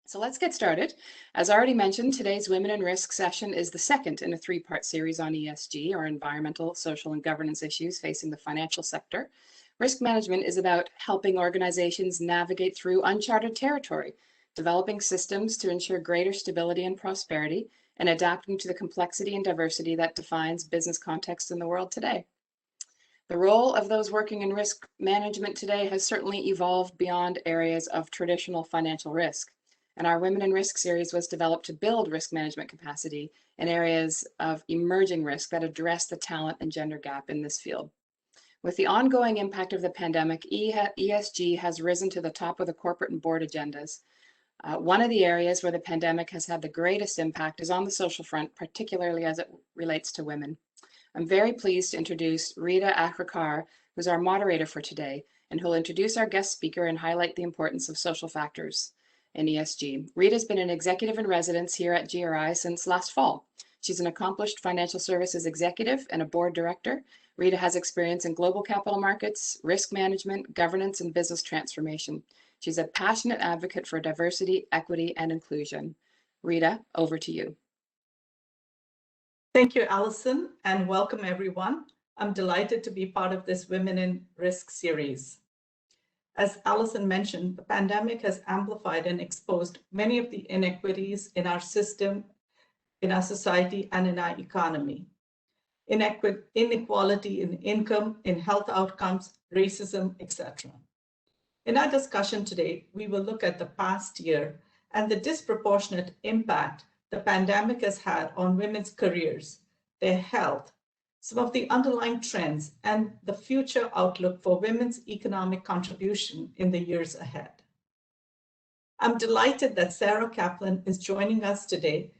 So let's get started. As already mentioned, today's Women in Risk session is the second in a three-part series on ESG, or environmental, social, and governance issues facing the financial sector. Risk management is about helping organizations navigate through uncharted territory, developing systems to ensure greater stability and prosperity, and adapting to the complexity and diversity that defines business context in the world today. The role of those working in risk management today has certainly evolved beyond areas of traditional financial risk. And our Women in Risk series was developed to build risk management capacity in areas of emerging risk that address the talent and gender gap in this field. With the ongoing impact of the pandemic, ESG has risen to the top of the corporate and board agendas. One of the areas where the pandemic has had the greatest impact is on the social front, particularly as it relates to women. I'm very pleased to introduce Rita Akrakar, who's our moderator for today, and who'll introduce our guest speaker and highlight the importance of social factors in ESG. Rita's been an executive in residence here at GRI since last fall. She's an accomplished financial services executive and a board director. Rita has experience in global capital markets, risk management, governance, and business transformation. She's a passionate advocate for diversity, equity, and inclusion. Rita, over to you. Thank you, Allison, and welcome everyone. I'm delighted to be part of this Women in Risk series. As Allison mentioned, the pandemic has amplified and exposed many of the inequities in our system, in our society, and in our economy. Inequality in income, in health outcomes, racism, etc. In our discussion today, we will look at the past year and the disproportionate impact the pandemic has had on women's careers, their health, some of the underlying trends, and the future outlook for women's economic contribution in the years ahead. I'm delighted that Sarah Kaplan is joining us today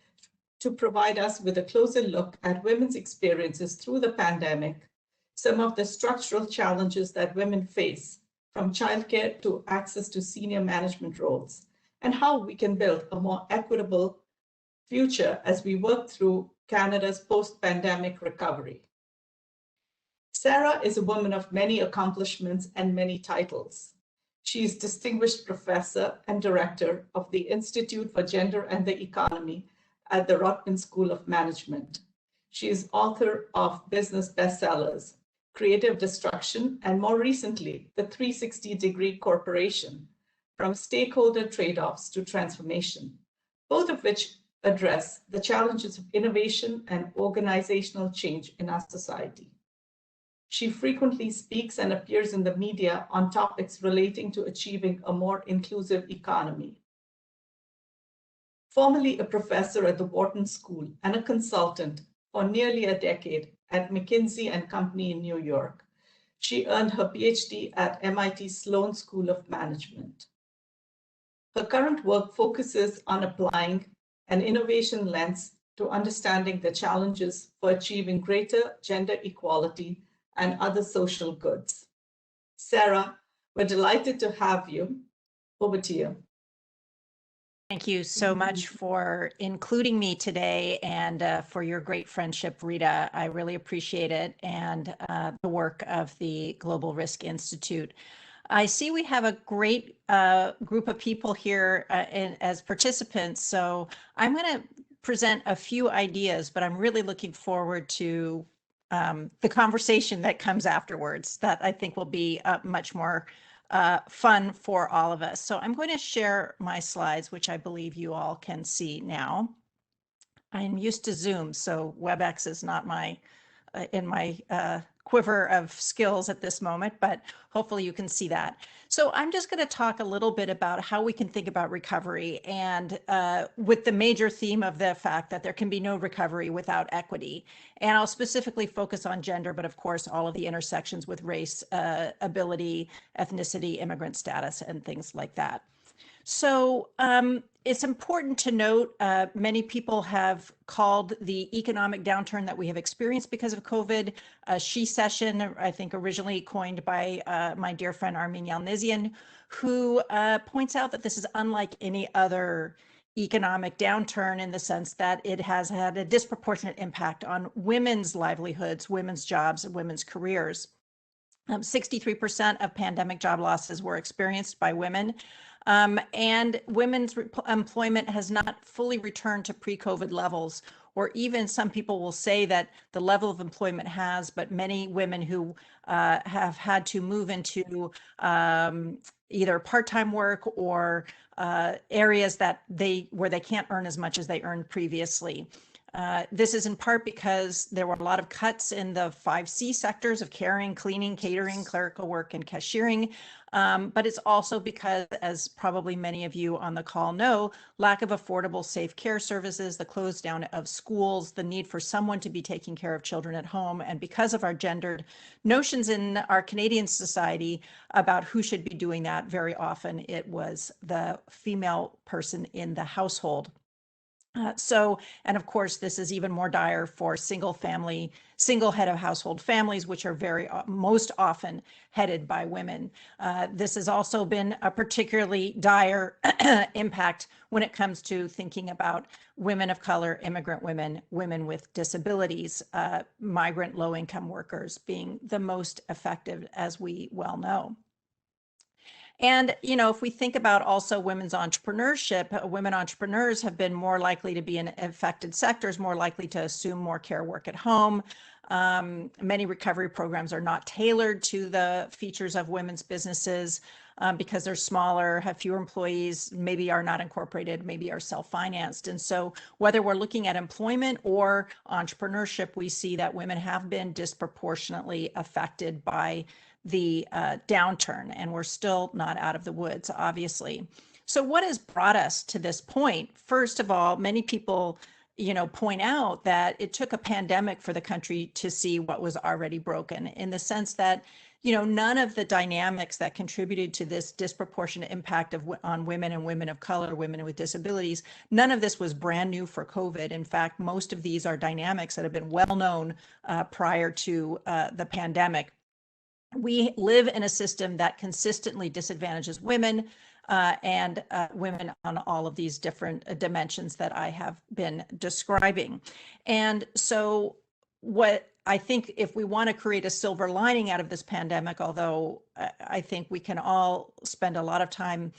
to provide us with a closer look at women's experiences through the pandemic, some of the structural challenges that women face, from childcare to access to senior management roles, and how we can build a more equitable future as we work through Canada's post-pandemic recovery. Sarah is a woman of many accomplishments and many titles. She is Distinguished Professor and Director of the Institute for Gender and the Economy at the Rotman School of Management. She is author of business bestsellers, Creative Destruction, and more recently, The 360-Degree Corporation, From Stakeholder Trade-offs to Transformation, both of which address the challenges of innovation and organizational change in our society. She frequently speaks and appears in the media on topics relating to achieving a more inclusive economy. Formerly a professor at the Wharton School and a consultant for nearly a decade at McKinsey & Company in New York, she earned her PhD at MIT Sloan School of Management. Her current work focuses on applying an innovation lens to understanding the challenges for achieving greater gender equality and other social goods. Sarah, we're delighted to have you. Over to you. Thank you so much for including me today and for your great friendship, Rita. I really appreciate it, and the work of the Global Risk Institute. I see we have a great group of people here as participants, so I'm going to present a few ideas, but I'm really looking forward to the conversation that comes afterwards that I think will be much more fun for all of us. So I'm going to share my slides, which I believe you all can see now. I'm used to Zoom, so WebEx is not in my quiver of skills at this moment, but hopefully you can see that. So I'm just going to talk a little bit about how we can think about recovery, and with the major theme of the fact that there can be no recovery without equity. And I'll specifically focus on gender, but of course all of the intersections with race, ability, ethnicity, immigrant status, and things like that. So it's important to note many people have called the economic downturn that we have experienced because of COVID a she-cession, I think originally coined by my dear friend Armin Yalnizyan, who points out that this is unlike any other economic downturn in the sense that it has had a disproportionate impact on women's livelihoods, women's jobs, and women's careers. 63% of pandemic job losses were experienced by women. And women's employment has not fully returned to pre-COVID levels, or even some people will say that the level of employment has, but many women who have had to move into either part-time work or areas that where they can't earn as much as they earned previously. This is in part because there were a lot of cuts in the 5C sectors of caring, cleaning, catering, clerical work, and cashiering. But it's also because, as probably many of you on the call know, lack of affordable, safe care services, the close down of schools, the need for someone to be taking care of children at home, and because of our gendered notions in our Canadian society about who should be doing that, very often it was the female person in the household. And of course, this is even more dire for single head of household families, which are most often headed by women. This has also been a particularly dire impact when it comes to thinking about women of color, immigrant women, women with disabilities, migrant low-income workers being the most affected, as we well know. And, if we think about also women's entrepreneurship, women entrepreneurs have been more likely to be in affected sectors, more likely to assume more care work at home. Many recovery programs are not tailored to the features of women's businesses because they're smaller, have fewer employees, maybe are not incorporated, maybe are self-financed. And so whether we're looking at employment or entrepreneurship, we see that women have been disproportionately affected by the downturn, and we're still not out of the woods, obviously. So what has brought us to this point? First of all, many people, point out that it took a pandemic for the country to see what was already broken, in the sense that, none of the dynamics that contributed to this disproportionate impact on women and women of color, women with disabilities, none of this was brand new for COVID. In fact, most of these are dynamics that have been well known prior to the pandemic. We live in a system that consistently disadvantages women and women on all of these different dimensions that I have been describing. And so what I think, if we want to create a silver lining out of this pandemic, although I think we can all spend a lot of time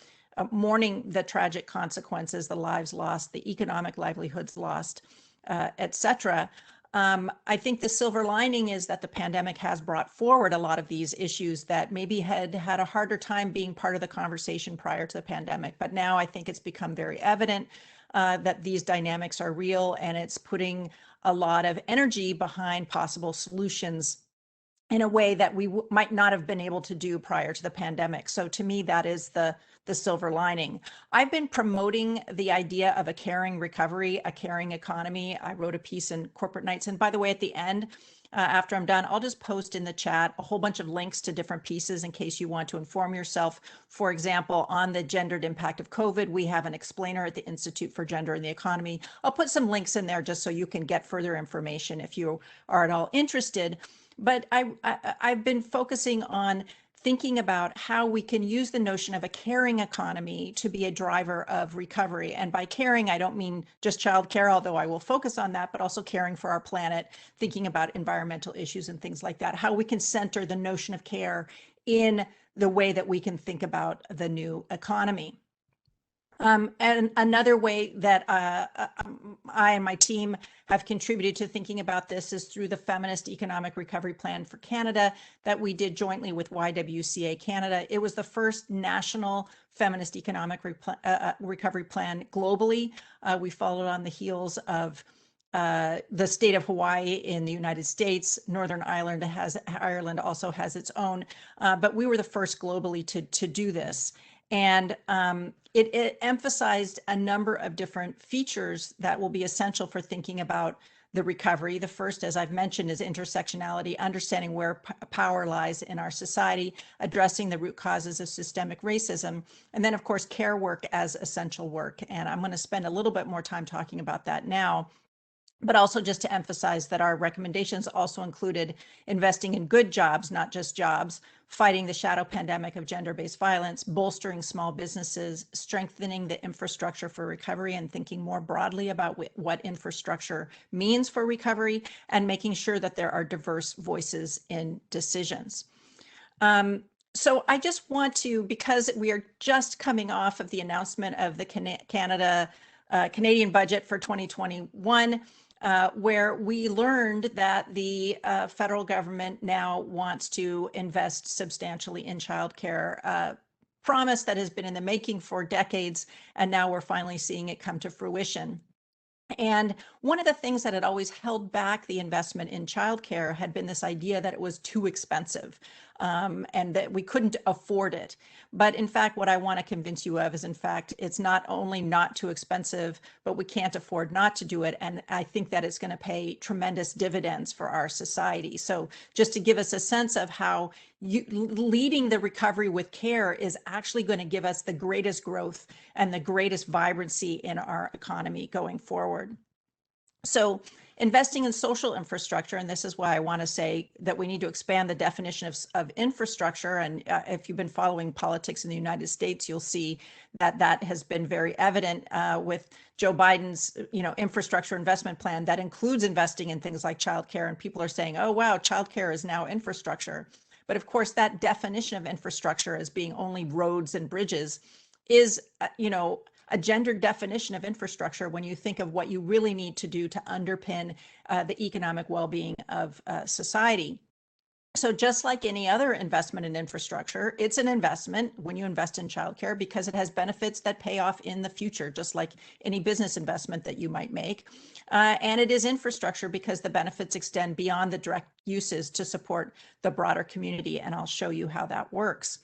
mourning the tragic consequences, the lives lost, the economic livelihoods lost, et cetera, I think the silver lining is that the pandemic has brought forward a lot of these issues that maybe had a harder time being part of the conversation prior to the pandemic. But now I think it's become very evident that these dynamics are real, and it's putting a lot of energy behind possible solutions in a way that we might not have been able to do prior to the pandemic. So to me, that is the silver lining. I've been promoting the idea of a caring recovery, a caring economy. I wrote a piece in Corporate Knights. And by the way, at the end, after I'm done, I'll just post in the chat a whole bunch of links to different pieces in case you want to inform yourself. For example, on the gendered impact of COVID, we have an explainer at the Institute for Gender and the Economy. I'll put some links in there just so you can get further information if you are at all interested. But I've been focusing on thinking about how we can use the notion of a caring economy to be a driver of recovery. And by caring, I don't mean just childcare, although I will focus on that, but also caring for our planet, thinking about environmental issues and things like that, how we can center the notion of care in the way that we can think about the new economy. And another way that I and my team have contributed to thinking about this is through the Feminist Economic Recovery Plan for Canada that we did jointly with YWCA Canada. It was the first national feminist economic recovery plan globally. We followed on the heels of the state of Hawaii in the United States. Northern Ireland also has its own, but we were the first globally to do this. And it emphasized a number of different features that will be essential for thinking about the recovery. The first, as I've mentioned, is intersectionality, understanding where power lies in our society, addressing the root causes of systemic racism, and then, of course, care work as essential work. And I'm going to spend a little bit more time talking about that now. But also just to emphasize that our recommendations also included investing in good jobs, not just jobs, fighting the shadow pandemic of gender-based violence, bolstering small businesses, strengthening the infrastructure for recovery and thinking more broadly about what infrastructure means for recovery, and making sure that there are diverse voices in decisions. So I just want to, because we are just coming off of the announcement of the Canadian budget for 2021, where we learned that the federal government now wants to invest substantially in childcare. Promise that has been in the making for decades, and now we're finally seeing it come to fruition. And one of the things that had always held back the investment in childcare had been this idea that it was too expensive, and that we couldn't afford it. But in fact, what I want to convince you of is, in fact, it's not only not too expensive, but we can't afford not to do it. And I think that it's going to pay tremendous dividends for our society. So just to give us a sense of how leading the recovery with care is actually going to give us the greatest growth and the greatest vibrancy in our economy going forward. So investing in social infrastructure, and this is why I want to say that we need to expand the definition of infrastructure. And if you've been following politics in the United States, you'll see that that has been very evident with Joe Biden's, infrastructure investment plan that includes investing in things like childcare. And people are saying, oh, wow, childcare is now infrastructure. But of course, that definition of infrastructure as being only roads and bridges is, a gendered definition of infrastructure when you think of what you really need to do to underpin the economic well-being of society. So just like any other investment in infrastructure, it's an investment when you invest in childcare because it has benefits that pay off in the future, just like any business investment that you might make. And it is infrastructure because the benefits extend beyond the direct uses to support the broader community. And I'll show you how that works.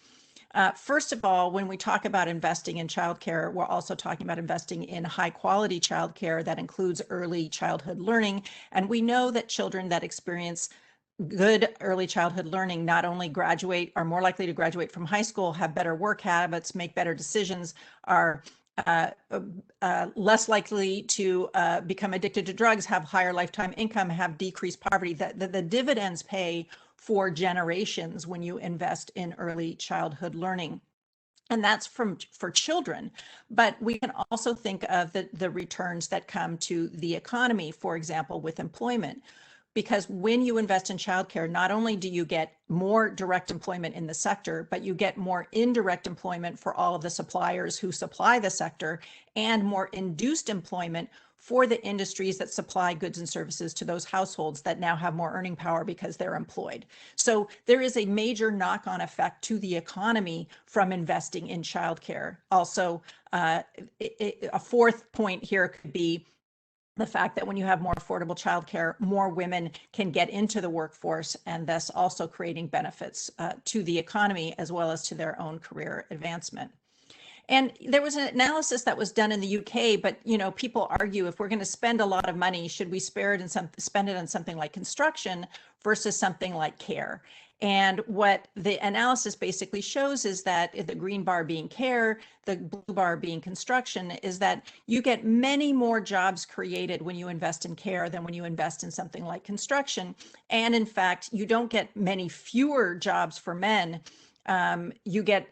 First of all, when we talk about investing in childcare, we're also talking about investing in high quality childcare that includes early childhood learning. And we know that children that experience good early childhood learning not only are more likely to graduate from high school, have better work habits, make better decisions, are less likely to become addicted to drugs, have higher lifetime income, have decreased poverty. The dividends pay for generations when you invest in early childhood learning. And that's for children. But we can also think of the returns that come to the economy, for example, with employment. Because when you invest in childcare, not only do you get more direct employment in the sector, but you get more indirect employment for all of the suppliers who supply the sector, and more induced employment for the industries that supply goods and services to those households that now have more earning power because they're employed. So there is a major knock-on effect to the economy from investing in childcare. Also, a fourth point here could be the fact that when you have more affordable childcare, more women can get into the workforce, and thus also creating benefits to the economy as well as to their own career advancement. And there was an analysis that was done in the UK, but people argue, if we're going to spend a lot of money, should we spend it on something like construction versus something like care? And what the analysis basically shows is that the green bar being care, the blue bar being construction, is that you get many more jobs created when you invest in care than when you invest in something like construction. And in fact, you don't get many fewer jobs for men. You get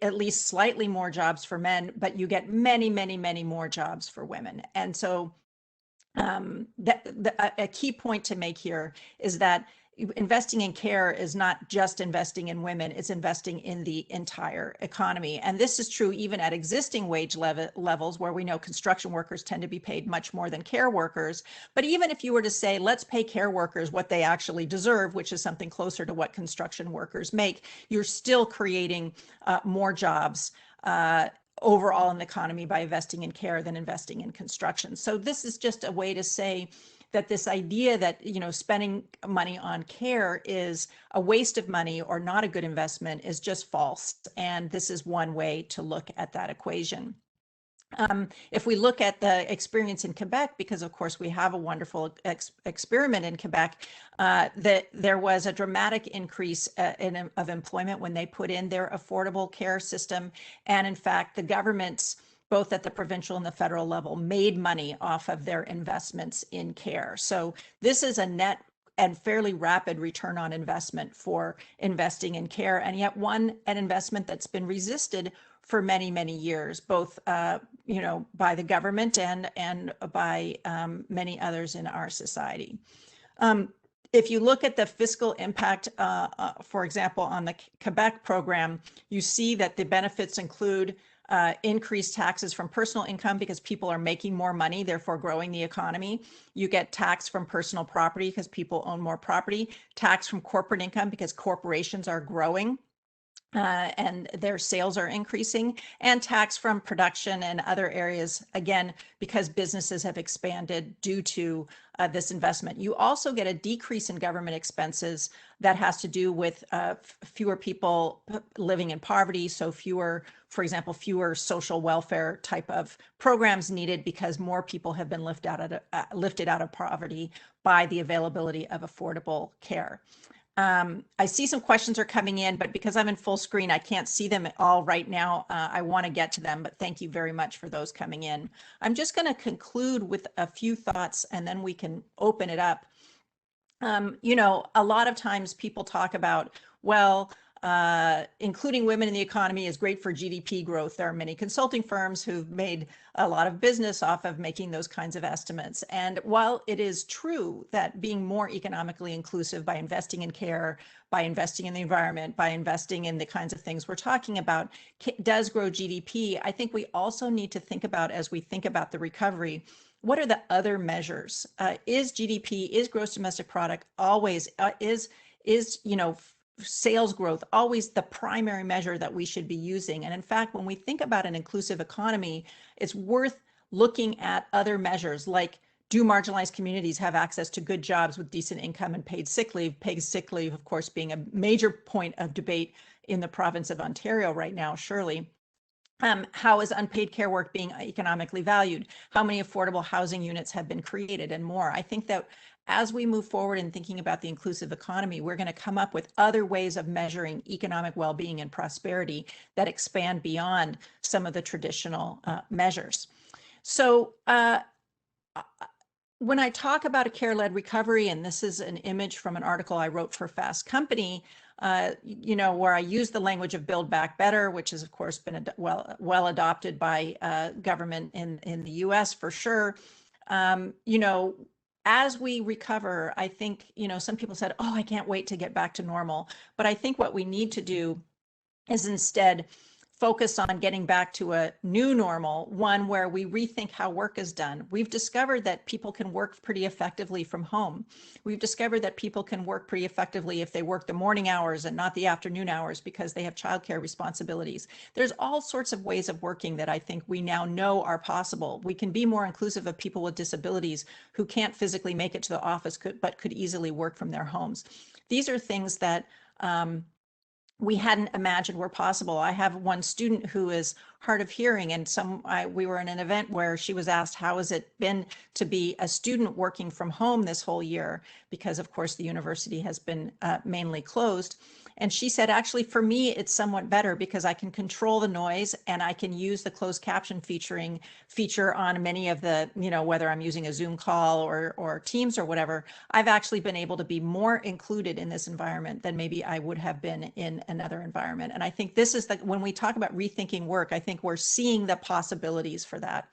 at least slightly more jobs for men, but you get many, many, many more jobs for women. And so a key point to make here is that investing in care is not just investing in women, it's investing in the entire economy. And this is true even at existing wage levels, where we know construction workers tend to be paid much more than care workers. But even if you were to say, let's pay care workers what they actually deserve, which is something closer to what construction workers make, you're still creating more jobs overall in the economy by investing in care than investing in construction. So this is just a way to say that this idea that spending money on care is a waste of money or not a good investment is just false. And this is one way to look at that equation. If we look at the experience in Quebec, because of course we have a wonderful experiment in Quebec, that there was a dramatic increase of employment when they put in their affordable care system. And in fact, the governments, both at the provincial and the federal level, made money off of their investments in care. So this is a net and fairly rapid return on investment for investing in care, and yet an investment that's been resisted for many, many years, both by the government and by many others in our society. if you look at the fiscal impact, for example, on the Quebec program, you see that the benefits include increased taxes from personal income because people are making more money, therefore growing the economy. You get tax from personal property because people own more property, tax from corporate income because corporations are growing. And their sales are increasing, and tax from production and other areas, again, because businesses have expanded due to this investment. You also get a decrease in government expenses that has to do with fewer people living in poverty. So fewer, for example, fewer social welfare type of programs needed because more people have been lifted out of poverty by the availability of affordable care. I see some questions are coming in, but because I'm in full screen, I can't see them all right now. I want to get to them, but thank you very much for those coming in. I'm just going to conclude with a few thoughts and then we can open it up. You know, a lot of times people talk about, well, including women in the economy is great for GDP growth. There are many consulting firms who've made a lot of business off of making those kinds of estimates. And while it is true that being more economically inclusive by investing in care, by investing in the environment, by investing in the kinds of things we're talking about, does grow GDP, I think we also need to think about, as we think about the recovery, what are the other measures? Is GDP, is gross domestic product always, is you know, sales growth always the primary measure that we should be using? And in fact, when we think about an inclusive economy, it's worth looking at other measures like, do marginalized communities have access to good jobs with decent income and paid sick leave? Paid sick leave, of course, being a major point of debate in the province of Ontario right now, surely. How is unpaid care work being economically valued? How many affordable housing units have been created, and more? I think that as we move forward in thinking about the inclusive economy, we're going to come up with other ways of measuring economic well-being and prosperity that expand beyond some of the traditional measures. So when I talk about a care-led recovery, and this is an image from an article I wrote for Fast Company, you know, where I use the language of Build Back Better, which has, of course, been well adopted by government in the US for sure. You know, as we recover, I think, you know, some people said, oh, I can't wait to get back to normal. But I think what we need to do is instead focus on getting back to a new normal, one where we rethink how work is done. We've discovered that people can work pretty effectively from home. We've discovered that people can work pretty effectively if they work the morning hours and not the afternoon hours because they have childcare responsibilities. There's all sorts of ways of working that I think we now know are possible. We can be more inclusive of people with disabilities who can't physically make it to the office, but could easily work from their homes. These are things that we hadn't imagined were possible. I have one student who is hard of hearing, and we were in an event where she was asked, how has it been to be a student working from home this whole year? Because of course the university has been mainly closed. And she said, actually, for me, it's somewhat better because I can control the noise and I can use the closed caption feature on many of the, you know, whether I'm using a Zoom call or Teams or whatever. I've actually been able to be more included in this environment than maybe I would have been in another environment. And I think this is when we talk about rethinking work, I think we're seeing the possibilities for that.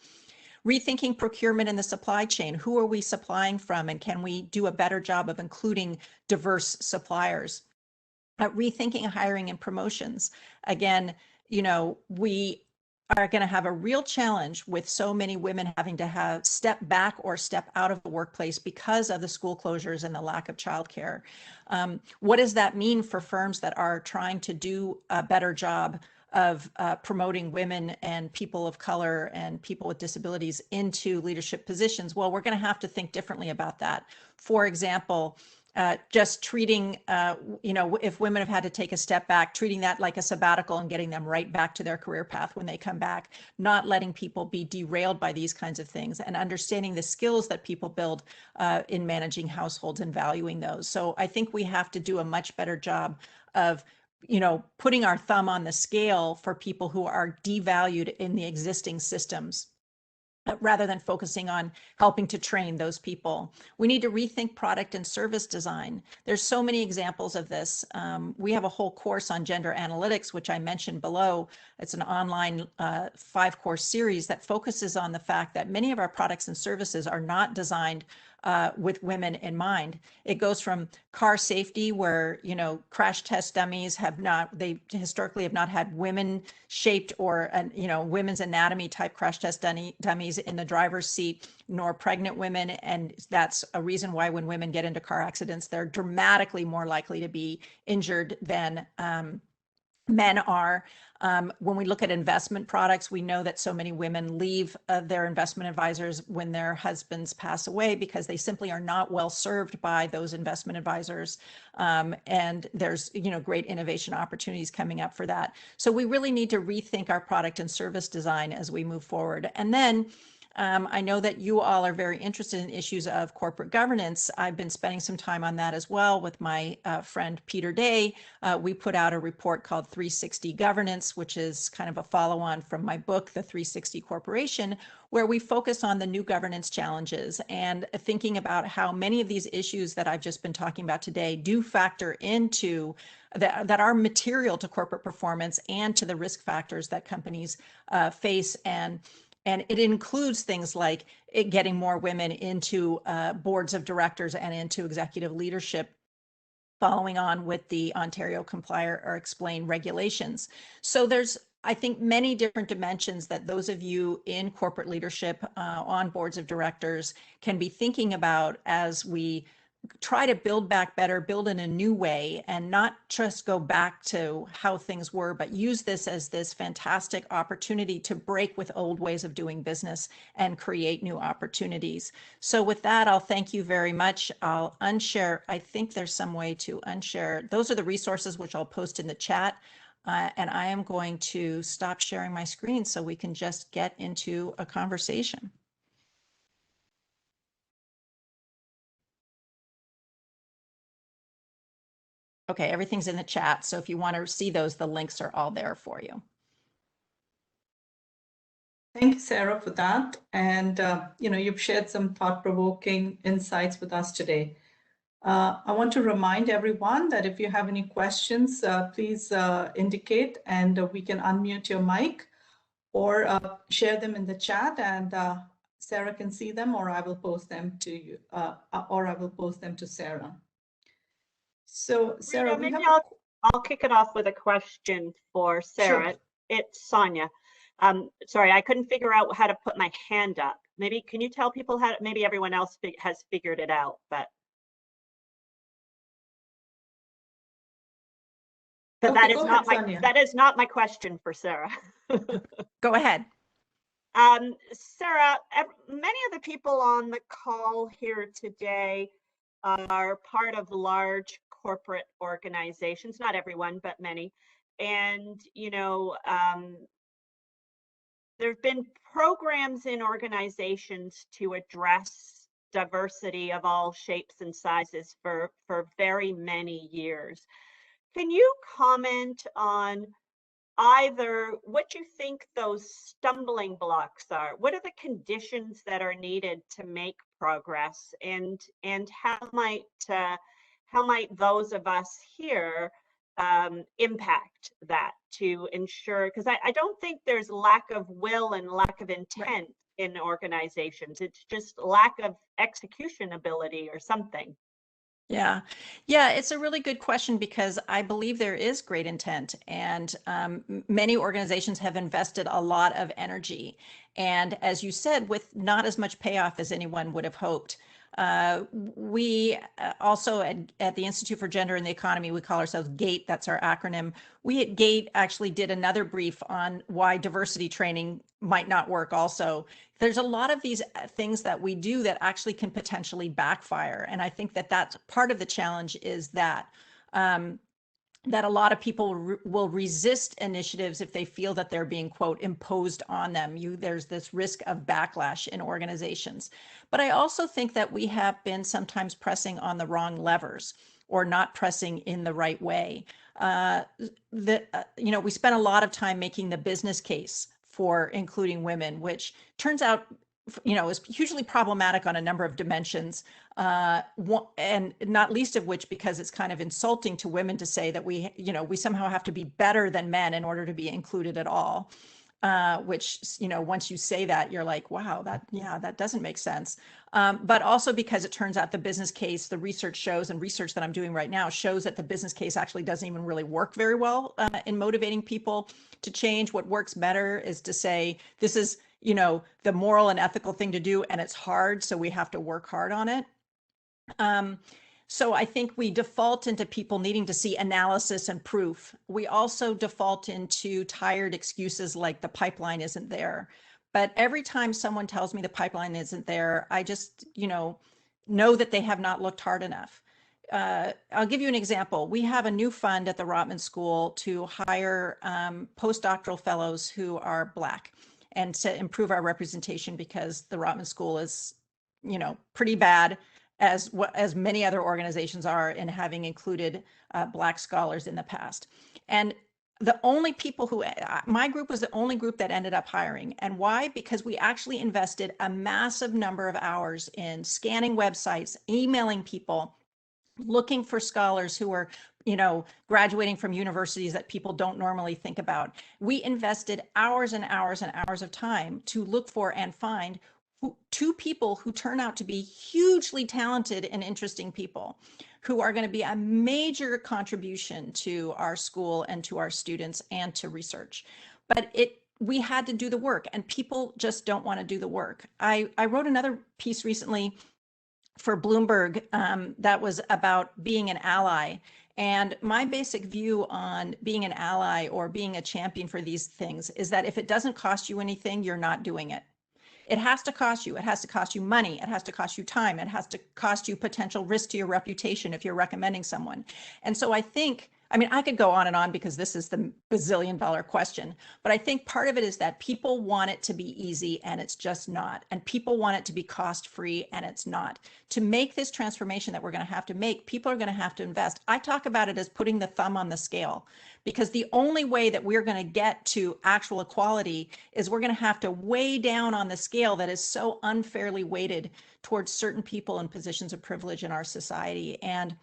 Rethinking procurement in the supply chain. Who are we supplying from, and can we do a better job of including diverse suppliers? Rethinking hiring and promotions. Again, you know, we are going to have a real challenge with so many women having to step back or step out of the workplace because of the school closures and the lack of childcare. What does that mean for firms that are trying to do a better job of promoting women and people of color and people with disabilities into leadership positions? Well, we're going to have to think differently about that. For example, just treating, you know, if women have had to take a step back, treating that like a sabbatical and getting them right back to their career path when they come back, not letting people be derailed by these kinds of things, and understanding the skills that people build in managing households and valuing those. So I think we have to do a much better job of, you know, putting our thumb on the scale for people who are devalued in the existing systems, rather than focusing on helping to train those people. We need to rethink product and service design. There's so many examples of this. We have a whole course on gender analytics, which I mentioned below. It's an online 5-course series that focuses on the fact that many of our products and services are not designed with women in mind. It goes from car safety, where, crash test dummies they historically have not had women shaped or, women's anatomy type crash test dummies in the driver's seat, nor pregnant women. And that's a reason why when women get into car accidents, they're dramatically more likely to be injured than men are. When we look at investment products, we know that so many women leave their investment advisors when their husbands pass away because they simply are not well served by those investment advisors. And there's, great innovation opportunities coming up for that. So we really need to rethink our product and service design as we move forward. And then I know that you all are very interested in issues of corporate governance. I've been spending some time on that as well with my friend Peter Day. We put out a report called 360 Governance, which is kind of a follow-on from my book, The 360 Corporation, where we focus on the new governance challenges and thinking about how many of these issues that I've just been talking about today do factor into that are material to corporate performance and to the risk factors that companies face. And it includes things like getting more women into boards of directors and into executive leadership, following on with the Ontario Comply or Explain regulations. So there's, I think, many different dimensions that those of you in corporate leadership on boards of directors can be thinking about as we try to build back better, build in a new way, and not just go back to how things were, but use this as this fantastic opportunity to break with old ways of doing business and create new opportunities. So with that, I'll thank you very much. I'll unshare. I think there's some way to unshare. Those are the resources which I'll post in the chat. And I am going to stop sharing my screen so we can just get into a conversation. Okay, everything's in the chat. So if you want to see those, the links are all there for you. Thank you, Sarah, for that. And, you've shared some thought-provoking insights with us today. I want to remind everyone that if you have any questions, please indicate and we can unmute your mic or share them in the chat, and Sarah can see them, or I will post them to you, or I will post them to Sarah. So, Sarah, Rita, maybe I'll kick it off with a question for Sarah. Sure. It's Sonia. Sorry, I couldn't figure out how to put my hand up. Maybe can you tell people how? Maybe everyone else has figured it out, but okay, that is not my question for Sarah. Go ahead. Sarah, many of the people on the call here today are part of large corporate organizations, not everyone, but many. And, there have been programs in organizations to address diversity of all shapes and sizes for very many years. Can you comment on either what you think those stumbling blocks are? What are the conditions that are needed to make progress, and how might those of us here impact that to ensure? Because I don't think there's lack of will and lack of intent in organizations. It's just lack of execution ability or something. Yeah, it's a really good question, because I believe there is great intent, and many organizations have invested a lot of energy. And as you said, with not as much payoff as anyone would have hoped. We also at the Institute for Gender and the Economy, we call ourselves GATE, that's our acronym. We at GATE actually did another brief on why diversity training might not work also. There's a lot of these things that we do that actually can potentially backfire. And I think that that's part of the challenge, is that that a lot of people will resist initiatives if they feel that they're being, quote, imposed on them. There's this risk of backlash in organizations. But I also think that we have been sometimes pressing on the wrong levers, or not pressing in the right way. We spent a lot of time making the business case for including women, which turns out is hugely problematic on a number of dimensions, and not least of which because it's kind of insulting to women to say that we somehow have to be better than men in order to be included at all. which, once you say that, you're like, wow, that doesn't make sense. But also because it turns out the business case, the research shows, and research that I'm doing right now shows that the business case actually doesn't even really work very well in motivating people to change. What works better is to say, this is, the moral and ethical thing to do, and it's hard, so we have to work hard on it. So I think we default into people needing to see analysis and proof. We also default into tired excuses like the pipeline isn't there. But every time someone tells me the pipeline isn't there, I just, know that they have not looked hard enough. I'll give you an example. We have a new fund at the Rotman School to hire postdoctoral fellows who are Black and to improve our representation, because the Rotman School is, pretty bad, as many other organizations are, in having included Black scholars in the past. And the only people who, my group was the only group that ended up hiring. And why? Because we actually invested a massive number of hours in scanning websites, emailing people, looking for scholars who were, graduating from universities that people don't normally think about. We invested hours and hours and hours of time to look for and find two people who turn out to be hugely talented and interesting people who are going to be a major contribution to our school and to our students and to research. But we had to do the work, and people just don't want to do the work. I wrote another piece recently for Bloomberg that was about being an ally. And my basic view on being an ally or being a champion for these things is that if it doesn't cost you anything, you're not doing it. It has to cost you. It has to cost you money. It has to cost you time. It has to cost you potential risk to your reputation if you're recommending someone. And so I think, I could go on and on because this is the bazillion-dollar question, but I think part of it is that people want it to be easy, and it's just not. And people want it to be cost-free, and it's not. To make this transformation that we're going to have to make, people are going to have to invest. I talk about it as putting the thumb on the scale, because the only way that we're going to get to actual equality is we're going to have to weigh down on the scale that is so unfairly weighted towards certain people in positions of privilege in our society. And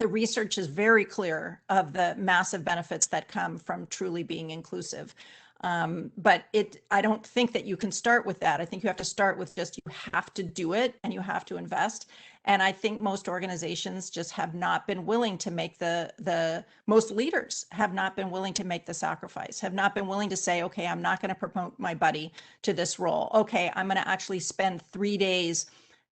the research is very clear of the massive benefits that come from truly being inclusive. But I don't think that you can start with that. I think you have to start with just, you have to do it and you have to invest. And I think most organizations just have not been willing to make most leaders have not been willing to make the sacrifice, have not been willing to say, okay, I'm not going to promote my buddy to this role. Okay, I'm going to actually spend 3 days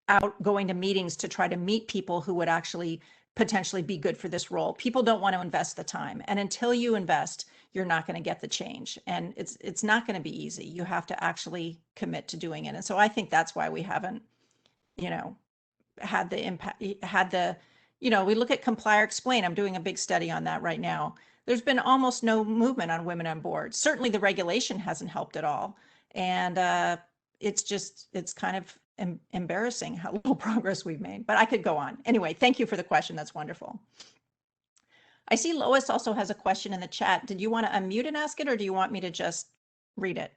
out going to meetings to try to meet people who would actually potentially be good for this role. People don't want to invest the time. And until you invest, you're not going to get the change. And it's not going to be easy. You have to actually commit to doing it. And so I think that's why we haven't, had the impact, we look at Comply or Explain. I'm doing a big study on that right now. There's been almost no movement on women on boards. Certainly the regulation hasn't helped at all. And it's kind of embarrassing how little progress we've made, but I could go on. Anyway, thank you for the question. That's wonderful. I see Lois also has a question in the chat. Did you want to unmute and ask it, or do you want me to just read it?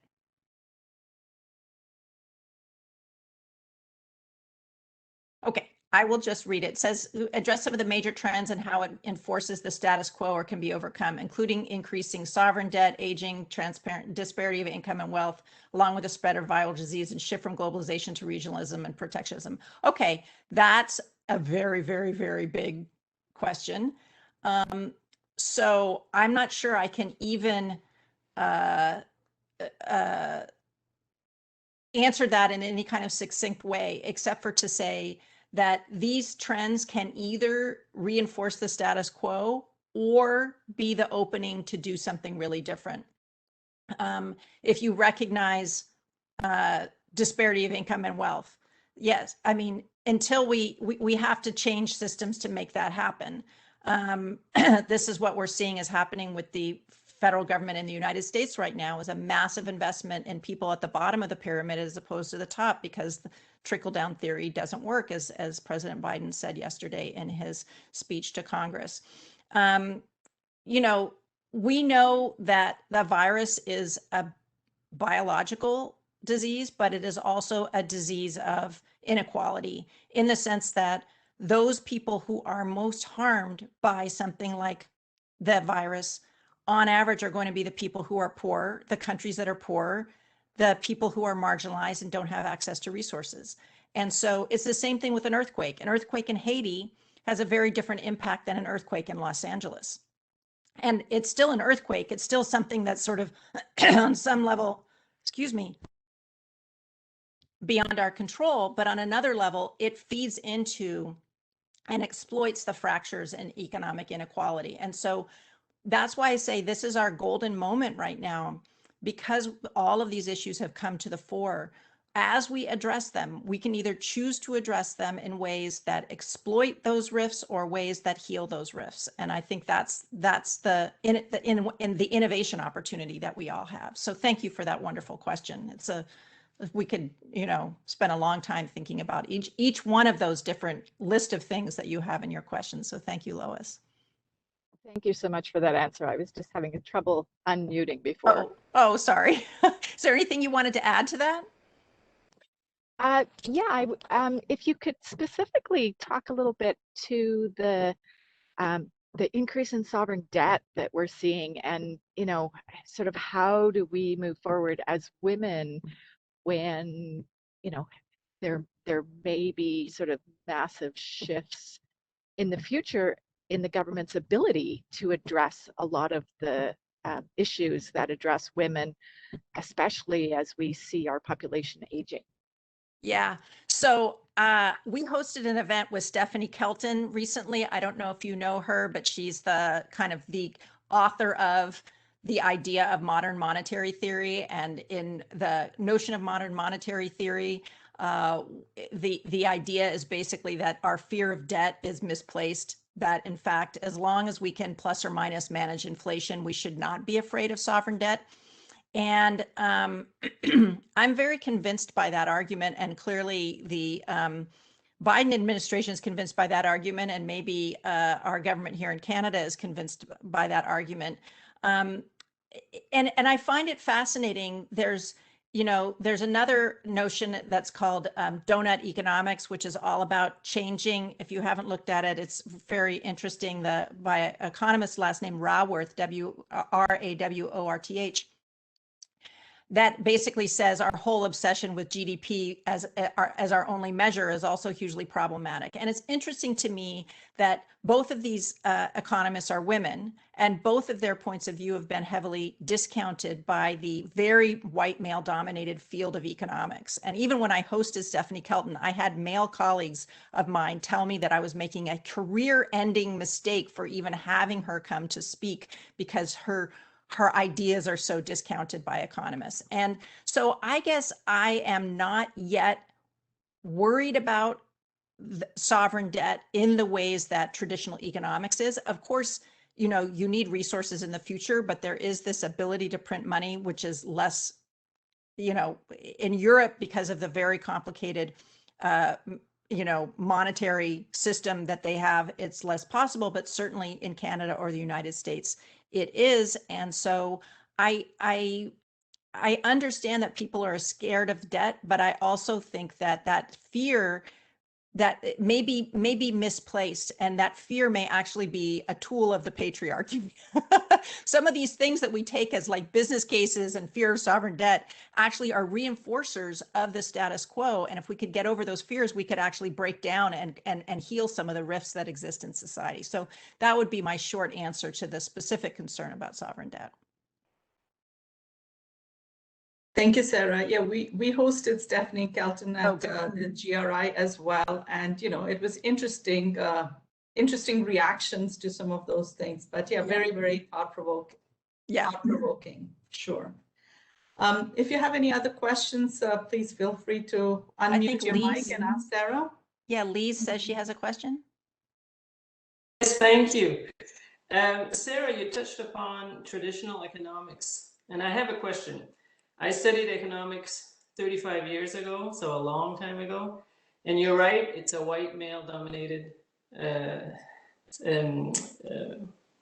Okay, I will just read it. It says, address some of the major trends and how it enforces the status quo or can be overcome, including increasing sovereign debt, aging, transparent disparity of income and wealth, along with the spread of viral disease and shift from globalization to regionalism and protectionism. Okay, that's a very, very, very big question. So I'm not sure I can even answer that in any kind of succinct way, except for to say that these trends can either reinforce the status quo or be the opening to do something really different. If you recognize disparity of income and wealth, yes, until we have to change systems to make that happen. This is what we're seeing is happening with the federal government in the United States right now, is a massive investment in people at the bottom of the pyramid as opposed to the top, because the trickle-down theory doesn't work, as President Biden said yesterday in his speech to Congress. We know that the virus is a biological disease, but it is also a disease of inequality, in the sense that those people who are most harmed by something like the virus on average are going to be the people who are poor, the countries that are poor, the people who are marginalized and don't have access to resources. And so it's the same thing with an earthquake. An earthquake in Haiti has a very different impact than an earthquake in Los Angeles. And it's still an earthquake. It's still something that's sort of on some level, excuse me, beyond our control. But on another level, it feeds into and exploits the fractures in economic inequality. And so that's why I say this is our golden moment right now, because all of these issues have come to the fore. As we address them, we can either choose to address them in ways that exploit those rifts or ways that heal those rifts. And I think that's the innovation opportunity that we all have. So thank you for that wonderful question. We could, spend a long time thinking about each one of those different list of things that you have in your questions. So thank you, Lois. Thank you so much for that answer. I was just having trouble unmuting before. Oh, sorry. Is there anything you wanted to add to that? Yeah, if you could specifically talk a little bit to the increase in sovereign debt that we're seeing, and sort of how do we move forward as women when there may be sort of massive shifts in the future in the government's ability to address a lot of the issues that address women, especially as we see our population aging. Yeah. So we hosted an event with Stephanie Kelton recently. I don't know if you know her, but she's the kind of the author of the idea of modern monetary theory. And in the notion of modern monetary theory, the idea is basically that our fear of debt is misplaced, that in fact, as long as we can plus or minus manage inflation, we should not be afraid of sovereign debt. And I'm very convinced by that argument. And clearly the Biden administration is convinced by that argument. And maybe our government here in Canada is convinced by that argument. And I find it fascinating. There's another notion that's called donut economics, which is all about changing. If you haven't looked at it, it's very interesting. By an economist last name Raworth, Raworth, that basically says our whole obsession with GDP as our only measure is also hugely problematic. And it's interesting to me that both of these economists are women, and both of their points of view have been heavily discounted by the very white male dominated field of economics. And even when I hosted Stephanie Kelton, I had male colleagues of mine tell me that I was making a career-ending mistake for even having her come to speak, because her ideas are so discounted by economists. And so I guess I am not yet worried about sovereign debt in the ways that traditional economics is. Of course, you need resources in the future, but there is this ability to print money, which is less, in Europe, because of the very complicated monetary system that they have, it's less possible, but certainly in Canada or the United States, it is. And so I understand that people are scared of debt, but I also think that fear that may be misplaced, and that fear may actually be a tool of the patriarchy. Some of these things that we take as like business cases and fear of sovereign debt actually are reinforcers of the status quo. And if we could get over those fears, we could actually break down and heal some of the rifts that exist in society. So that would be my short answer to the specific concern about sovereign debt. Thank you, Sarah. Yeah, we hosted Stephanie Kelton at the GRI as well. And, it was interesting reactions to some of those things. But yeah, very, very thought-provoking. Yeah. Thought-provoking, sure. If you have any other questions, please feel free to unmute your mic and ask Sarah. Yeah, Lise says she has a question. Yes, thank you. Sarah, you touched upon traditional economics, and I have a question. I studied economics 35 years ago, so a long time ago. And you're right, it's a white male dominated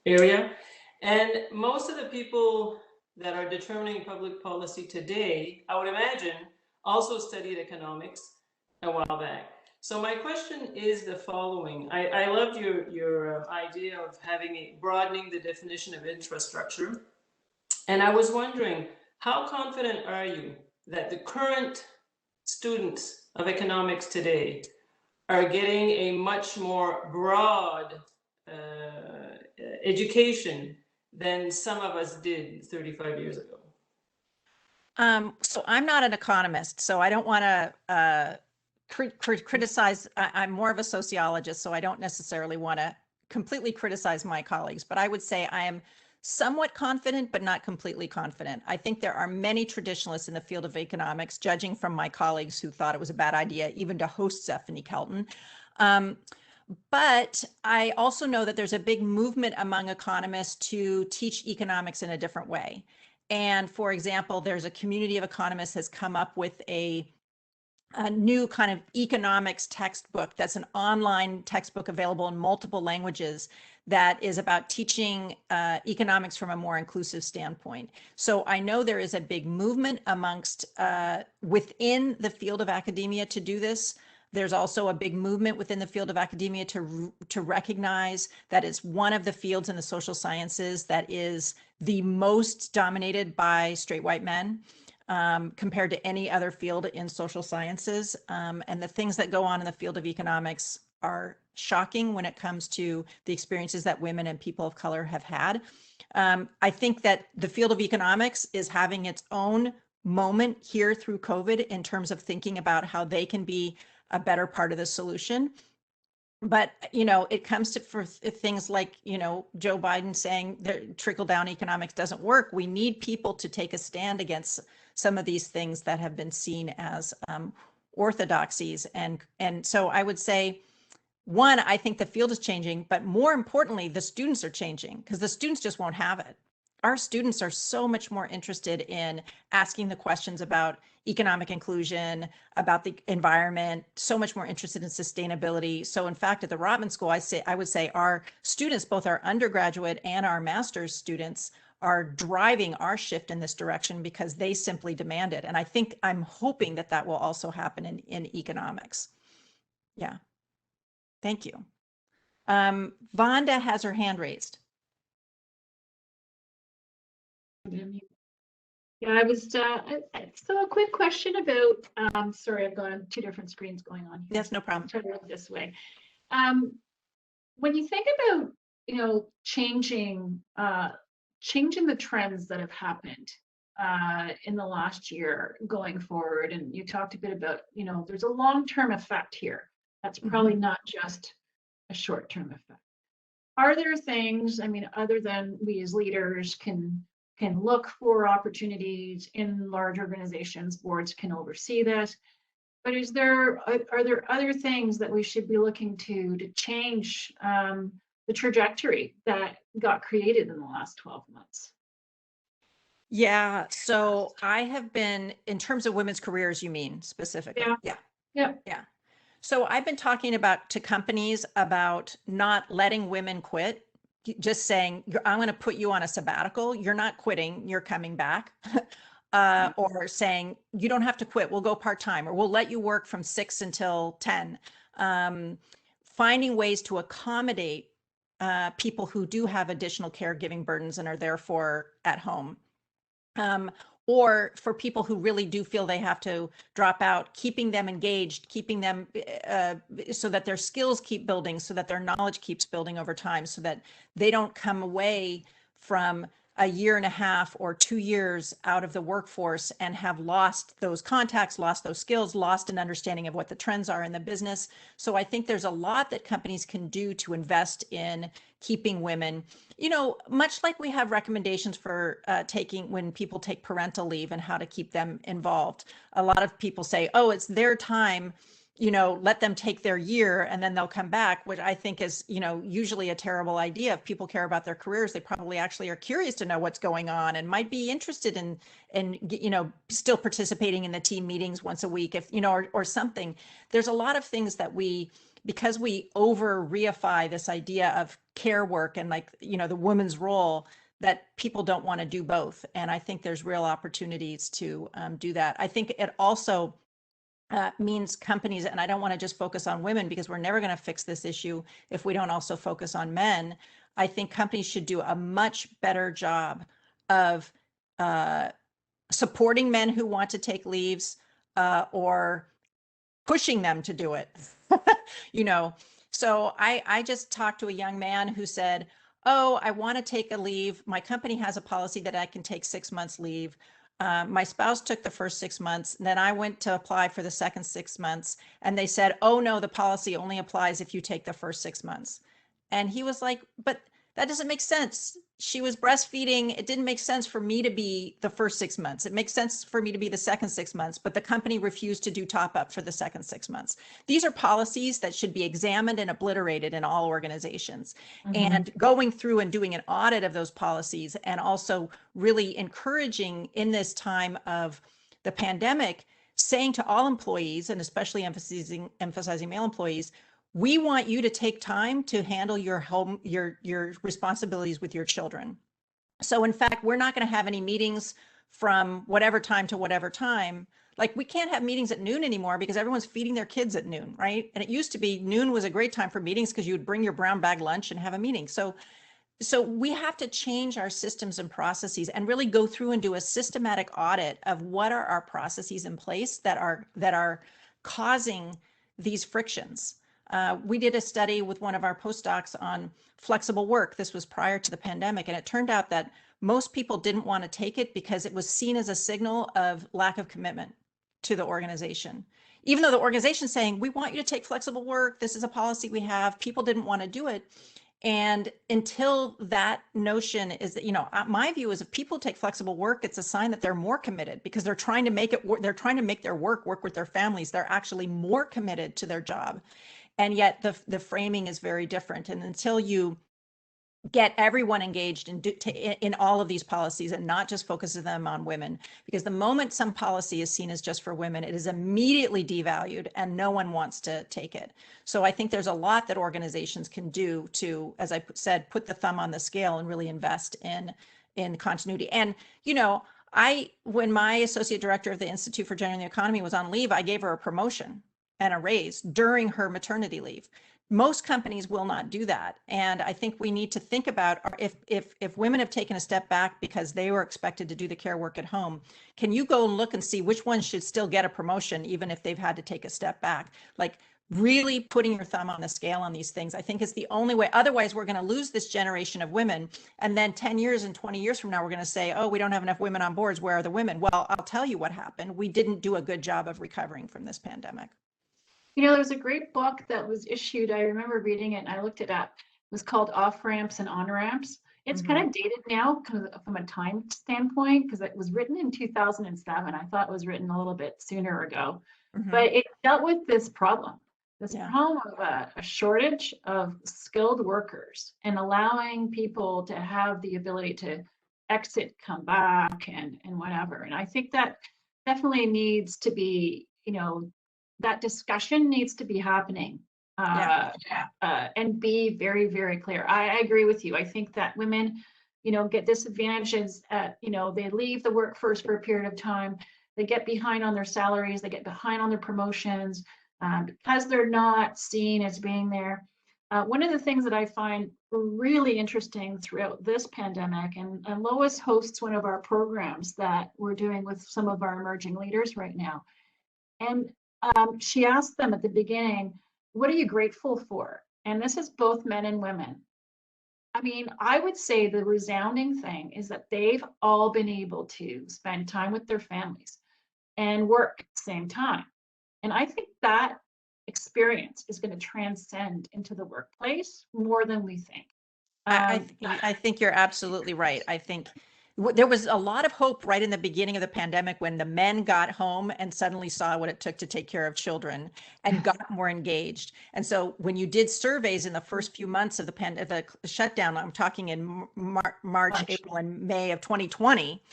area. And most of the people that are determining public policy today, I would imagine, also studied economics a while back. So my question is the following. I loved your idea of broadening the definition of infrastructure. And I was wondering, how confident are you that the current students of economics today are getting a much more broad education than some of us did 35 years ago? So I'm not an economist, so I don't want to criticize. I'm more of a sociologist, so I don't necessarily want to completely criticize my colleagues, but I would say I am somewhat confident, but not completely confident. I think there are many traditionalists in the field of economics, judging from my colleagues who thought it was a bad idea even to host Stephanie Kelton. But I also know that there's a big movement among economists to teach economics in a different way. And for example, there's a community of economists has come up with a new kind of economics textbook that's an online textbook available in multiple languages that is about teaching economics from a more inclusive standpoint. So I know there is a big movement amongst within the field of academia to do this. There's also a big movement within the field of academia to recognize that it's one of the fields in the social sciences that is the most dominated by straight white men compared to any other field in social sciences. And the things that go on in the field of economics are shocking when it comes to the experiences that women and people of color have had. I think that the field of economics is having its own moment here through COVID in terms of thinking about how they can be a better part of the solution. But, you know, it comes to for things like, you know, Joe Biden saying that trickle down economics doesn't work. We need people to take a stand against some of these things that have been seen as orthodoxies. And so I would say, one, I think the field is changing, but more importantly, the students are changing because the students just won't have it. Our students are so much more interested in asking the questions about economic inclusion, about the environment, so much more interested in sustainability. So in fact, at the Rotman School, I would say our students, both our undergraduate and our master's students, are driving our shift in this direction because they simply demand it. And I'm hoping that that will also happen in economics. Yeah. Thank you. Vonda has her hand raised. Yeah, I was, so a quick question about, sorry, I've got two different screens going on here. Yes, no problem. Try to look this way. When you think about, you know, changing the trends that have happened in the last year going forward, and you talked a bit about, you know, there's a long-term effect here. That's probably not just a short-term effect. Are there things, I mean, other than we as leaders can look for opportunities in large organizations, boards can oversee this, but are there other things that we should be looking to change the trajectory that got created in the last 12 months? Yeah, so I have been, in terms of women's careers, you mean specifically? Yeah. So I've been talking to companies about not letting women quit, just saying, I'm going to put you on a sabbatical. You're not quitting, you're coming back. Or saying, you don't have to quit, we'll go part-time, or we'll let you work from 6 until 10. Finding ways to accommodate people who do have additional caregiving burdens and are therefore at home. Or for people who really do feel they have to drop out, keeping them engaged, keeping them so that their skills keep building, so that their knowledge keeps building over time, so that they don't come away from a year and a half or 2 years out of the workforce and have lost those contacts, lost those skills, lost an understanding of what the trends are in the business. So I think there's a lot that companies can do to invest in keeping women, you know, much like we have recommendations for when people take parental leave and how to keep them involved. A lot of people say, oh, it's their time, you know, let them take their year and then they'll come back, which I think is, you know, usually a terrible idea. If people care about their careers, they probably actually are curious to know what's going on and might be interested in you know, still participating in the team meetings once a week, if, you know, or something. There's a lot of things that because we over reify this idea of care work and, like, you know, the woman's role, that people don't want to do both. And I think there's real opportunities to do that. I think it also means companies, and I don't want to just focus on women because we're never going to fix this issue if we don't also focus on men. I think companies should do a much better job of supporting men who want to take leaves, or pushing them to do it. you know, so I just talked to a young man who said, oh, I want to take a leave. My company has a policy that I can take 6 months leave. My spouse took the first 6 months. Then I went to apply for the second 6 months. And they said, oh, no, the policy only applies if you take the first 6 months. And he was like, but that doesn't make sense. She was breastfeeding. It didn't make sense for me to be the first 6 months. It makes sense for me to be the second 6 months, but the company refused to do top up for the second 6 months. These are policies that should be examined and obliterated in all organizations. And going through and doing an audit of those policies, and also really encouraging in this time of the pandemic, saying to all employees, and especially emphasizing male employees, we want you to take time to handle your home, your responsibilities with your children. So in fact, we're not going to have any meetings from whatever time to whatever time. Like, we can't have meetings at noon anymore because everyone's feeding their kids at noon, right? And it used to be noon was a great time for meetings because you would bring your brown bag lunch and have a meeting. So we have to change our systems and processes and really go through and do a systematic audit of what are our processes in place that are causing these frictions. We did a study with one of our postdocs on flexible work. This was prior to the pandemic, and it turned out that most people didn't want to take it because it was seen as a signal of lack of commitment to the organization. Even though the organization's saying, we want you to take flexible work, this is a policy we have, people didn't want to do it. And until that notion is that, my view is if people take flexible work, it's a sign that they're more committed because they're trying to make their work with their families. They're actually more committed to their job. And yet the framing is very different. And until you get everyone engaged in all of these policies and not just focuses them on women, because the moment some policy is seen as just for women, it is immediately devalued and no one wants to take it. So I think there's a lot that organizations can do to, as I said, put the thumb on the scale and really invest in continuity. And, when my associate director of the Institute for Gender and the Economy was on leave, I gave her a promotion and a raise during her maternity leave. Most companies will not do that. And I think we need to think about if women have taken a step back because they were expected to do the care work at home, can you go and look and see which ones should still get a promotion, even if they've had to take a step back? Like, really putting your thumb on the scale on these things, I think, is the only way. Otherwise, we're going to lose this generation of women. And then 10 years and 20 years from now, we're going to say, oh, we don't have enough women on boards. Where are the women? Well, I'll tell you what happened. We didn't do a good job of recovering from this pandemic. There's a great book that was issued. I remember reading it and I looked it up. It was called Off Ramps and On Ramps. It's kind of dated now from a time standpoint because it was written in 2007. I thought it was written a little bit sooner ago, but it dealt with this problem of a shortage of skilled workers and allowing people to have the ability to exit, come back, and whatever. And I think that definitely needs to be, that discussion needs to be happening and be very, very clear. I agree with you. I think that women, get disadvantages at, they leave the workforce for a period of time. They get behind on their salaries. They get behind on their promotions because they're not seen as being there. One of the things that I find really interesting throughout this pandemic, and Lois hosts one of our programs that we're doing with some of our emerging leaders right now. And she asked them at the beginning, what are you grateful for? And this is both men and women. I mean, I would say the resounding thing is that they've all been able to spend time with their families and work at the same time. And I think that experience is going to transcend into the workplace more than we think. I think you're absolutely right. I think there was a lot of hope right in the beginning of the pandemic when the men got home and suddenly saw what it took to take care of children and got more engaged. And so when you did surveys in the first few months of the shutdown, I'm talking in March, April, and May of 2020,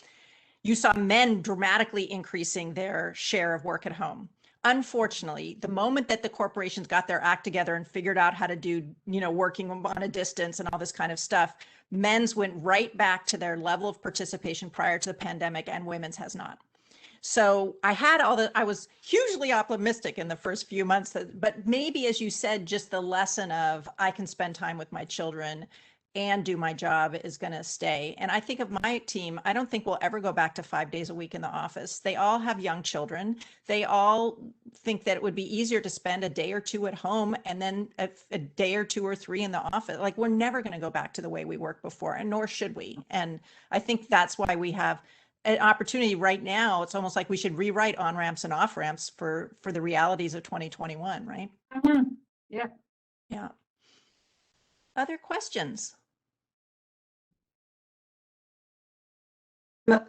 you saw men dramatically increasing their share of work at home. Unfortunately, the moment that the corporations got their act together and figured out how to do, working on a distance and all this kind of stuff, men's went right back to their level of participation prior to the pandemic, and women's has not. So I was hugely optimistic in the first few months, but maybe, as you said, just the lesson of I can spend time with my children and do my job is going to stay. And I think of my team, I don't think we'll ever go back to 5 days a week in the office. They all have young children. They all think that it would be easier to spend a day or two at home and then a day or 2 or 3 in the office. Like, we're never going to go back to the way we worked before, and nor should we. And I think that's why we have an opportunity right now. It's almost like we should rewrite on ramps and off ramps for the realities of 2021, right? Yeah. Yeah. Other questions?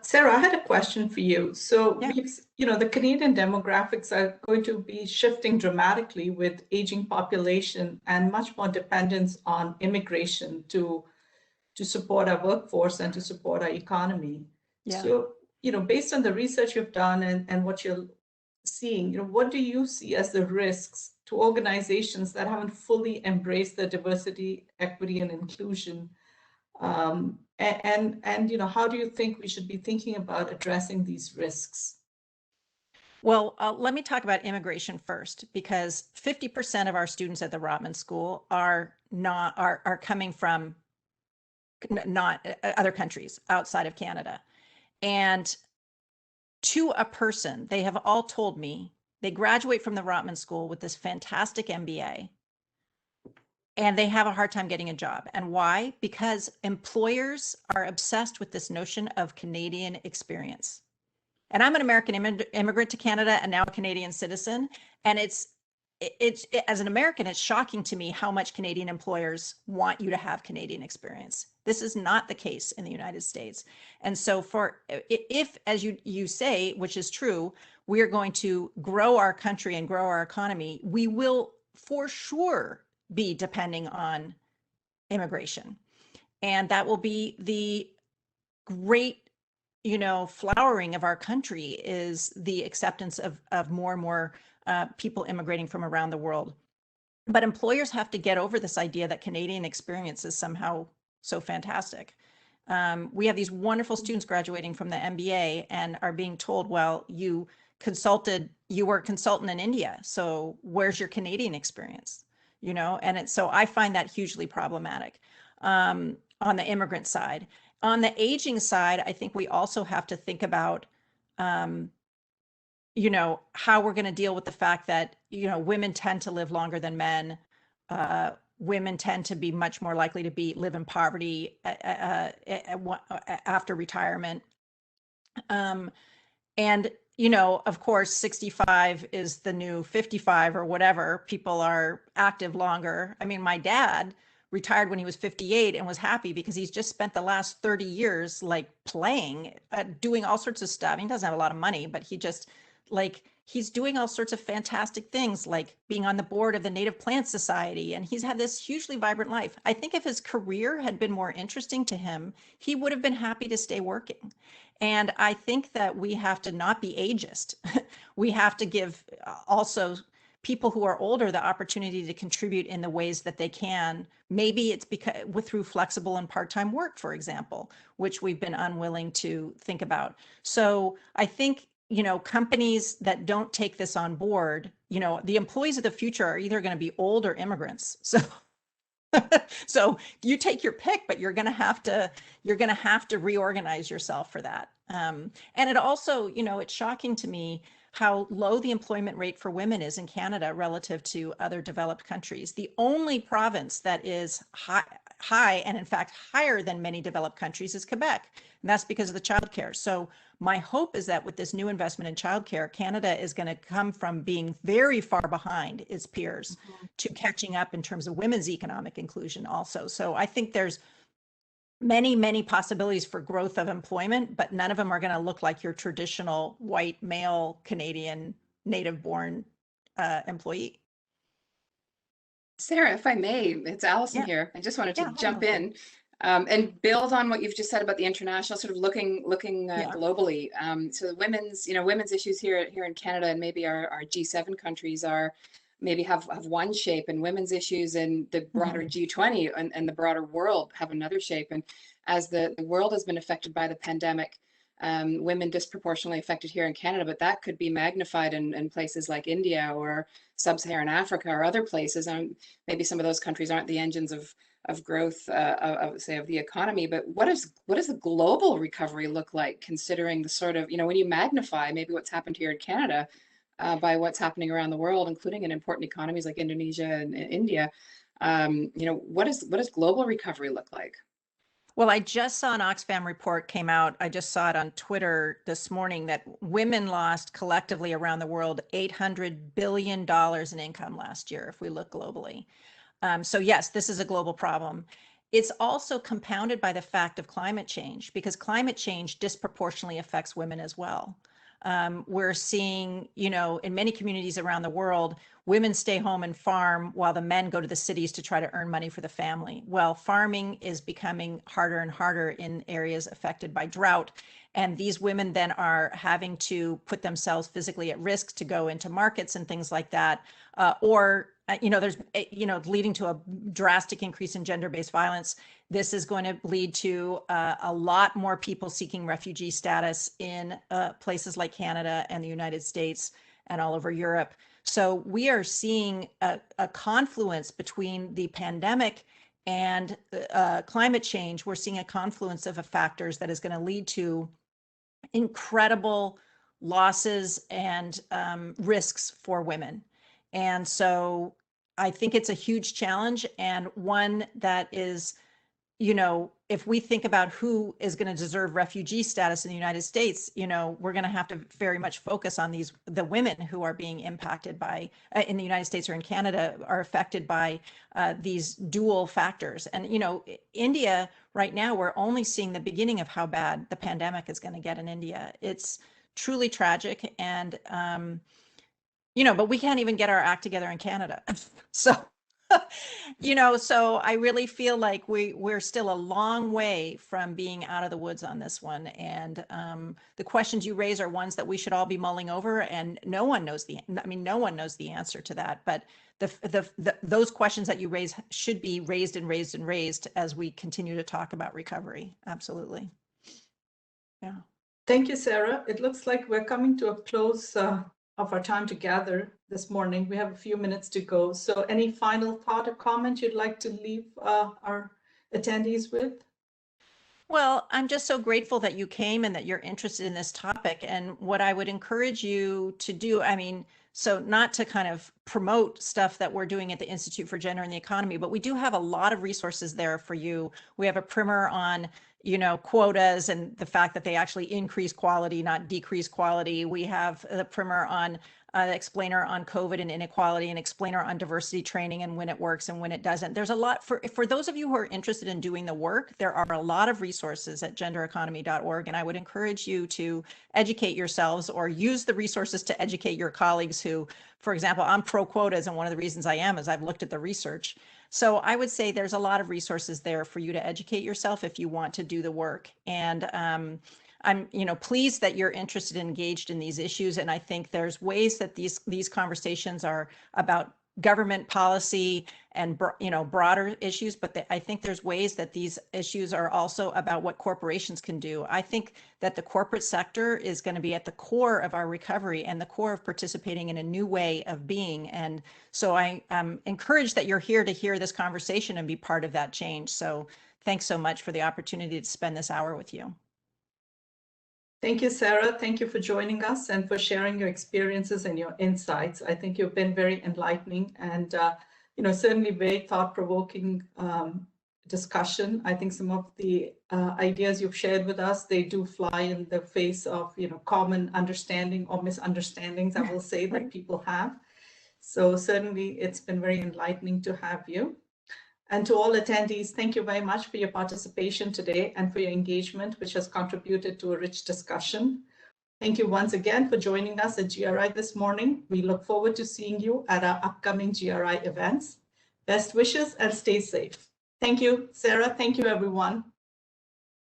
Sarah, I had a question for you. So, Yeah. the Canadian demographics are going to be shifting dramatically with aging population and much more dependence on immigration to support our workforce and to support our economy. Yeah. So, based on the research you've done and what you're seeing, what do you see as the risks to organizations that haven't fully embraced the diversity, equity, and inclusion? And how do you think we should be thinking about addressing these risks? Well, let me talk about immigration first, because 50% of our students at the Rotman School are coming from not other countries outside of Canada. And to a person, they have all told me they graduate from the Rotman School with this fantastic MBA, and they have a hard time getting a job. And why? Because employers are obsessed with this notion of Canadian experience. And I'm an American immigrant to Canada and now a Canadian citizen. And it's as an American, it's shocking to me how much Canadian employers want you to have Canadian experience. This is not the case in the United States. And so if, as you say, which is true, we are going to grow our country and grow our economy, we will for sure be depending on immigration. And that will be the great, flowering of our country, is the acceptance of more and more people immigrating from around the world. But employers have to get over this idea that Canadian experience is somehow so fantastic. We have these wonderful students graduating from the MBA and are being told, well, you were a consultant in India, so where's your Canadian experience? And so I find that hugely problematic on the immigrant side. On the aging side, I think we also have to think about, how we're going to deal with the fact that, women tend to live longer than men. Women tend to be much more likely to live in poverty after retirement. And, of course, 65 is the new 55 or whatever. People are active longer. I mean, my dad retired when he was 58 and was happy because he's just spent the last 30 years like playing, doing all sorts of stuff. He doesn't have a lot of money, but he's doing all sorts of fantastic things, like being on the board of the Native Plant Society. And he's had this hugely vibrant life. I think if his career had been more interesting to him, he would have been happy to stay working. And I think that we have to not be ageist. We have to give also people who are older the opportunity to contribute in the ways that they can. Maybe it's through flexible and part-time work, for example, which we've been unwilling to think about. So I think, companies that don't take this on board, the employees of the future are either going to be old or immigrants. So you take your pick, but you're going to have to reorganize yourself for that. And it also, it's shocking to me how low the employment rate for women is in Canada relative to other developed countries. The only province that is high and in fact higher than many developed countries is Quebec. And that's because of the childcare. So my hope is that with this new investment in childcare, Canada is going to come from being very far behind its peers to catching up in terms of women's economic inclusion also. So I think there's many, many possibilities for growth of employment, but none of them are going to look like your traditional white male Canadian native born employee. Sarah, if I may, it's Allison here. I just wanted to jump in and build on what you've just said about the international, sort of looking globally. So the women's issues here in Canada and maybe our G7 countries maybe have one shape, and women's issues in the broader G20 and the broader world have another shape. And as the world has been affected by the pandemic, women disproportionately affected here in Canada, but that could be magnified in places like India or sub-Saharan Africa or other places. And maybe some of those countries aren't the engines of growth, of the economy. But what does the global recovery look like, considering the sort of, when you magnify maybe what's happened here in Canada by what's happening around the world, including in important economies like Indonesia and India? What does global recovery look like? Well, I just saw an Oxfam report came out. I just saw it on Twitter this morning that women lost collectively around the world $800 billion in income last year, if we look globally. So yes, this is a global problem. It's also compounded by the fact of climate change, because climate change disproportionately affects women as well. We're seeing, in many communities around the world, women stay home and farm while the men go to the cities to try to earn money for the family. Well, farming is becoming harder and harder in areas affected by drought. And these women then are having to put themselves physically at risk to go into markets and things like that. There's, leading to a drastic increase in gender-based violence. This is going to lead to a lot more people seeking refugee status in places like Canada and the United States and all over Europe. So we are seeing a confluence between the pandemic and climate change. We're seeing a confluence of factors that is going to lead to incredible losses and risks for women. And so I think it's a huge challenge, and one that is, if we think about who is going to deserve refugee status in the United States, we're going to have to very much focus on the women who are being impacted by, in the United States or in Canada, are affected by these dual factors. And, India right now, we're only seeing the beginning of how bad the pandemic is going to get in India. It's truly tragic. And, but we can't even get our act together in Canada. So, so I really feel like we're still a long way from being out of the woods on this one. And the questions you raise are ones that we should all be mulling over, and no one knows the answer to that. But those questions that you raise should be raised and raised and raised as we continue to talk about recovery. Absolutely. Yeah. Thank you, Sarah. It looks like we're coming to a close of our time together this morning. We have a few minutes to go. So any final thought or comment you'd like to leave our attendees with? Well, I'm just so grateful that you came and that you're interested in this topic. And what I would encourage you to do, so not to kind of promote stuff that we're doing at the Institute for Gender and the Economy, but we do have a lot of resources there for you. We have a primer on quotas and the fact that they actually increase quality, not decrease quality. We have the primer on the explainer on COVID and inequality, and explainer on diversity training and when it works and when it doesn't. There's a lot for those of you who are interested in doing the work. There are a lot of resources at gendereconomy.org, and I would encourage you to educate yourselves or use the resources to educate your colleagues who, for example, I'm pro quotas, and one of the reasons I am is I've looked at the research. So I would say there's a lot of resources there for you to educate yourself if you want to do the work. And I'm pleased that you're interested and engaged in these issues. And I think there's ways that these conversations are about government policy and broader issues, but I think there's ways that these issues are also about what corporations can do. I think that the corporate sector is going to be at the core of our recovery and the core of participating in a new way of being. And so I'm encouraged that you're here to hear this conversation and be part of that change. So thanks so much for the opportunity to spend this hour with you. Thank you, Sarah. Thank you for joining us and for sharing your experiences and your insights. I think you've been very enlightening and, certainly very thought-provoking discussion. I think some of the ideas you've shared with us, they do fly in the face of, common understanding or misunderstandings, I will say, that people have. So certainly it's been very enlightening to have you. And to all attendees, thank you very much for your participation today and for your engagement, which has contributed to a rich discussion. Thank you once again for joining us at GRI this morning. We look forward to seeing you at our upcoming GRI events. Best wishes and stay safe. Thank you, Sarah. Thank you, everyone.